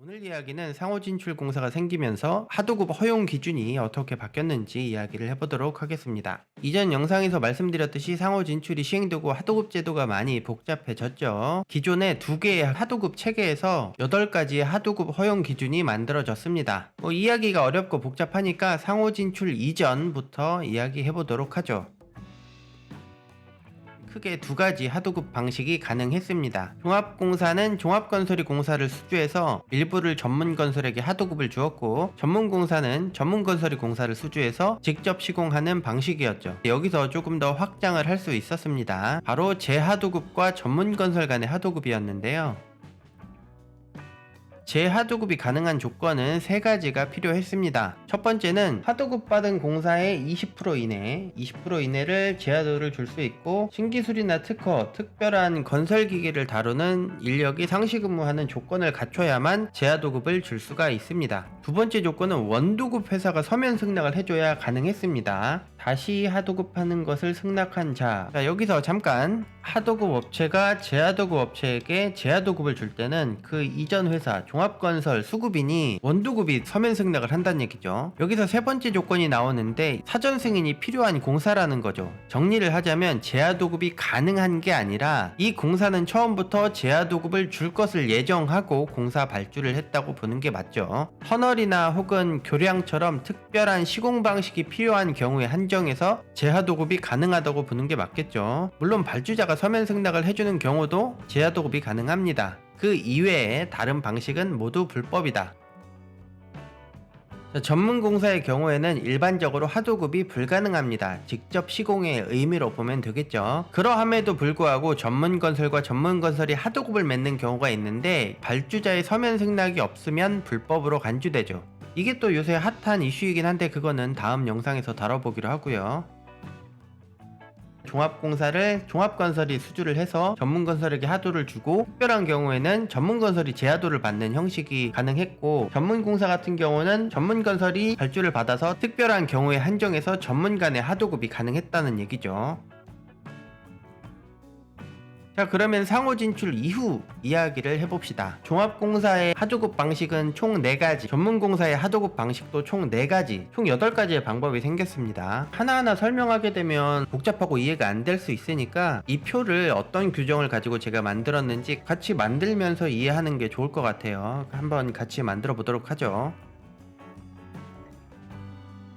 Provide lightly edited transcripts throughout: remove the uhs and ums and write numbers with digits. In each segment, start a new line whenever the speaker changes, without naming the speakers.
오늘 이야기는 상호진출공사가 생기면서 하도급 허용 기준이 어떻게 바뀌었는지 이야기를 해보도록 하겠습니다. 이전 영상에서 말씀드렸듯이 상호진출이 시행되고 하도급 제도가 많이 복잡해졌죠. 기존에 2개의 하도급 체계에서 8가지의 하도급 허용 기준이 만들어졌습니다. 이야기가 어렵고 복잡하니까 상호진출 이전부터 이야기해보도록 하죠. 크게 2가지 하도급 방식이 가능했습니다. 종합공사는 종합건설이 공사를 수주해서 일부를 전문건설에게 하도급을 주었고, 전문공사는 전문건설이 공사를 수주해서 직접 시공하는 방식이었죠. 여기서 조금 더 확장을 할 수 있었습니다. 바로 재하도급과 전문건설 간의 하도급이었는데요. 재하도급이 가능한 조건은 3가지가 필요했습니다. 첫 번째는 하도급 받은 공사의 20% 이내를 재하도를 줄 수 있고, 신기술이나 특허, 특별한 건설기계를 다루는 인력이 상시 근무하는 조건을 갖춰야만 재하도급을 줄 수가 있습니다. 두 번째 조건은 원도급 회사가 서면 승낙을 해줘야 가능했습니다. 다시 하도급하는 것을 승낙한 자, 여기서 잠깐 하도급 업체가 재하도급 업체에게 재하도급을 줄 때는 그 이전 회사 종합건설 수급인이 원도급이 서면 승낙을 한다는 얘기죠. 여기서 3번째 조건이 나오는데 사전 승인이 필요한 공사라는 거죠. 정리를 하자면 재하도급이 가능한 게 아니라 이 공사는 처음부터 재하도급을 줄 것을 예정하고 공사 발주를 했다고 보는 게 맞죠. 터널이나 혹은 교량처럼 특별한 시공 방식이 필요한 경우에 한정해서 재하도급이 가능하다고 보는 게 맞겠죠. 물론 발주자가 서면 승낙을 해주는 경우도 재하도급이 가능합니다. 그 이외에 다른 방식은 모두 불법이다. 전문공사의 경우에는 일반적으로 하도급이 불가능합니다. 직접 시공의 의미로 보면 되겠죠. 그러함에도 불구하고 전문건설과 전문건설이 하도급을 맺는 경우가 있는데, 발주자의 서면 승낙이 없으면 불법으로 간주되죠. 이게 또 요새 핫한 이슈이긴 한데 그거는 다음 영상에서 다뤄보기로 하고요. 종합공사를 종합건설이 수주를 해서 전문건설에게 하도를 주고, 특별한 경우에는 전문건설이 재하도를 받는 형식이 가능했고, 전문공사 같은 경우는 전문건설이 발주를 받아서 특별한 경우에 한정해서 전문 간의 하도급이 가능했다는 얘기죠. 자, 그러면 상호진출 이후 이야기를 해봅시다. 종합공사의 하도급 방식은 총 4가지, 전문공사의 하도급 방식도 총 4가지, 총 8가지의 방법이 생겼습니다. 하나하나 설명하게 되면 복잡하고 이해가 안 될 수 있으니까 이 표를 어떤 규정을 가지고 제가 만들었는지 같이 만들면서 이해하는 게 좋을 것 같아요. 한번 같이 만들어 보도록 하죠.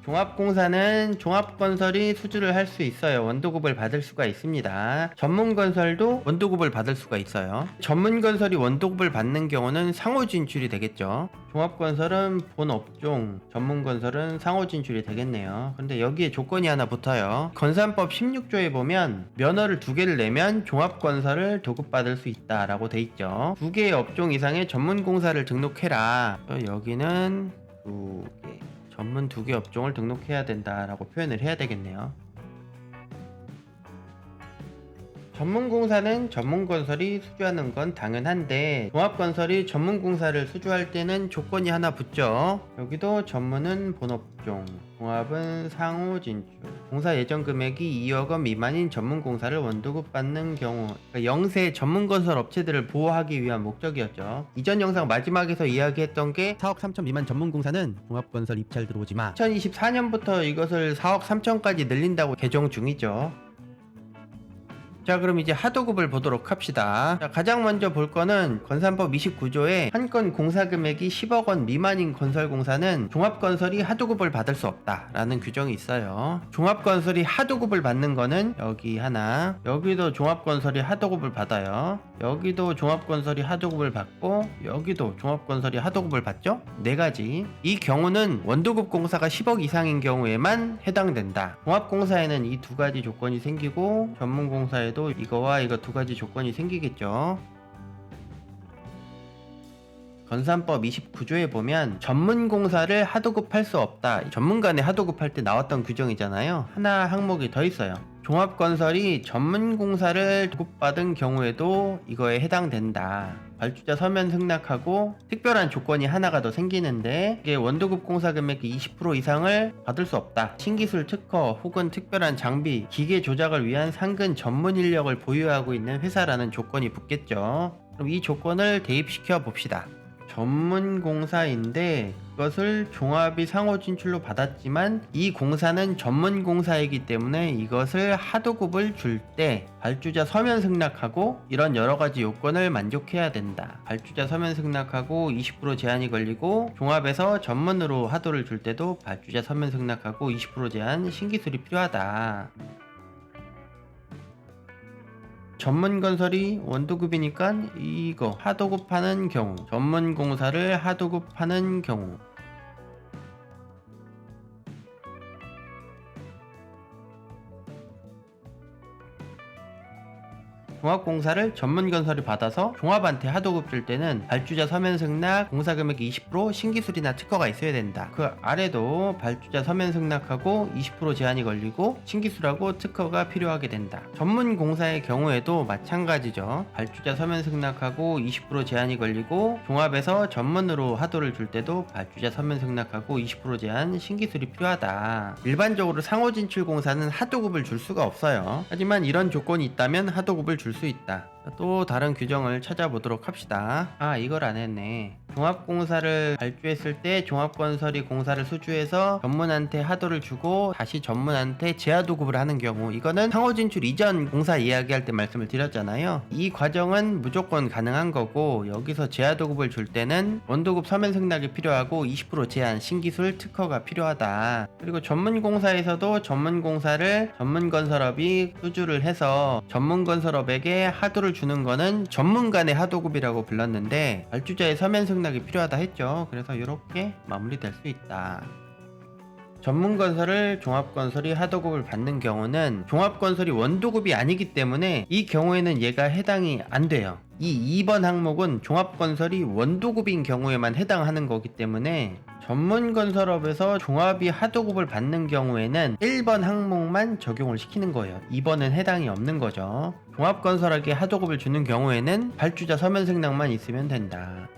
종합공사는 종합건설이 수주를 할 수 있어요. 원도급을 받을 수가 있습니다. 전문건설도 원도급을 받을 수가 있어요. 전문건설이 원도급을 받는 경우는 상호진출이 되겠죠. 종합건설은 본업종, 전문건설은 상호진출이 되겠네요. 근데 여기에 조건이 하나 붙어요. 건산법 16조에 보면 면허를 2개를 내면 종합건설을 도급받을 수 있다라고 돼 있죠. 2개의 업종 이상의 전문공사를 등록해라. 여기는 2개. 전문 2개 업종을 등록해야 된다라고 표현을 해야 되겠네요. 전문공사는 전문건설이 수주하는 건 당연한데, 종합건설이 전문공사를 수주할 때는 조건이 하나 붙죠. 여기도 전문은 본업종, 종합은 상호진출, 공사 예정 금액이 2억 원 미만인 전문공사를 원도급 받는 경우, 그러니까 영세 전문건설 업체들을 보호하기 위한 목적이었죠. 이전 영상 마지막에서 이야기했던 게 4억 3천 미만 전문공사는 종합건설 입찰 들어오지마, 2024년부터 이것을 4억 3천까지 늘린다고 개정 중이죠. 자, 그럼 이제 하도급을 보도록 합시다. 자, 가장 먼저 볼 거는 건산법 29조에 한 건 공사 금액이 10억 원 미만인 건설공사는 종합건설이 하도급을 받을 수 없다 라는 규정이 있어요. 종합건설이 하도급을 받는 거는 여기 하나, 여기도 종합건설이 하도급을 받아요. 여기도 종합건설이 하도급을 받고, 여기도 종합건설이 하도급을 받죠? 4가지. 이 경우는 원도급 공사가 10억 이상인 경우에만 해당된다. 종합공사에는 이 2가지 조건이 생기고, 전문공사에 도 이거와 이거 2가지 조건이 생기겠죠. 건산법 29조에 보면 전문공사를 하도급할 수 없다, 전문간에 하도급할 때 나왔던 규정이잖아요. 하나 항목이 더 있어요. 종합건설이 전문공사를 도급받은 경우에도 이거에 해당된다. 발주자 서면 승낙하고 특별한 조건이 하나가 더 생기는데, 이게 원도급 공사 금액의 20% 이상을 받을 수 없다. 신기술 특허 혹은 특별한 장비, 기계 조작을 위한 상근 전문 인력을 보유하고 있는 회사라는 조건이 붙겠죠. 그럼 이 조건을 대입시켜 봅시다. 전문공사인데 그것을 종합이 상호진출로 받았지만 이 공사는 전문공사이기 때문에 이것을 하도급을 줄 때 발주자 서면 승낙하고 이런 여러가지 요건을 만족해야 된다. 발주자 서면 승낙하고 20% 제한이 걸리고 종합에서 전문으로 하도를 줄 때도 발주자 서면 승낙하고 20% 제한 신기술이 필요하다. 전문건설이 원도급이니까 이거 하도급하는 경우, 전문공사를 하도급하는 경우, 종합공사를 전문건설이 받아서 종합한테 하도급 줄 때는 발주자 서면 승낙, 공사금액 20%, 신기술이나 특허가 있어야 된다. 그 아래도 발주자 서면 승낙하고 20% 제한이 걸리고 신기술하고 특허가 필요하게 된다. 전문공사의 경우에도 마찬가지죠. 발주자 서면 승낙하고 20% 제한이 걸리고 종합에서 전문으로 하도를 줄 때도 발주자 서면 승낙하고 20% 제한, 신기술이 필요하다. 일반적으로 상호진출공사는 하도급을 줄 수가 없어요. 하지만 이런 조건이 있다면 하도급을 줄 수 있다. 또 다른 규정을 찾아보도록 합시다. 이걸 안 했네. 종합공사를 발주했을 때 종합건설이 공사를 수주해서 전문한테 하도를 주고 다시 전문한테 재하도급을 하는 경우, 이거는 상호진출 이전 공사 이야기할 때 말씀을 드렸잖아요. 이 과정은 무조건 가능한 거고, 여기서 재하도급을 줄 때는 원도급 서면 승낙이 필요하고 20% 제한, 신기술 특허가 필요하다. 그리고 전문공사에서도 전문공사를 전문건설업이 수주를 해서 전문건설업에게 하도를 주는 거는 전문 간의 하도급이라고 불렀는데 발주자의 서면 승낙이 필요하다 했죠. 그래서 이렇게 마무리될 수 있다. 전문건설을 종합건설이 하도급을 받는 경우는 종합건설이 원도급이 아니기 때문에 이 경우에는 얘가 해당이 안 돼요. 이 2번 항목은 종합건설이 원도급인 경우에만 해당하는 거기 때문에 전문건설업에서 종합이 하도급을 받는 경우에는 1번 항목만 적용을 시키는 거예요. 2번은 해당이 없는 거죠. 종합건설에게 하도급을 주는 경우에는 발주자 서면 승낙만 있으면 된다.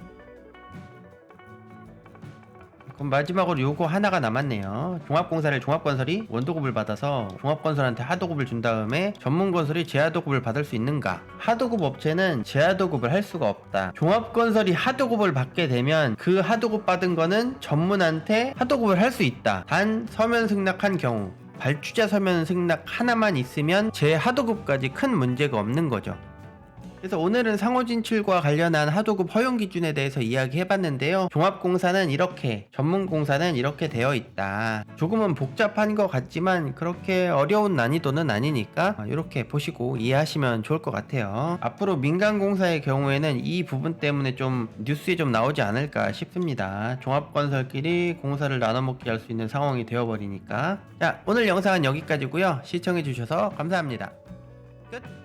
그럼 마지막으로 요거 하나가 남았네요. 종합공사를 종합건설이 원도급을 받아서 종합건설한테 하도급을 준 다음에 전문건설이 재하도급을 받을 수 있는가? 하도급 업체는 재하도급을 할 수가 없다. 종합건설이 하도급을 받게 되면 그 하도급 받은 거는 전문한테 하도급을 할 수 있다. 단 서면 승낙한 경우, 발주자 서면 승낙 하나만 있으면 재하도급까지 큰 문제가 없는 거죠. 그래서 오늘은 상호진출과 관련한 하도급 허용 기준에 대해서 이야기해봤는데요. 종합공사는 이렇게, 전문공사는 이렇게 되어 있다. 조금은 복잡한 것 같지만 그렇게 어려운 난이도는 아니니까 이렇게 보시고 이해하시면 좋을 것 같아요. 앞으로 민간공사의 경우에는 이 부분 때문에 좀 뉴스에 좀 나오지 않을까 싶습니다. 종합건설끼리 공사를 나눠먹기 할 수 있는 상황이 되어버리니까. 자, 오늘 영상은 여기까지고요. 시청해주셔서 감사합니다. 끝!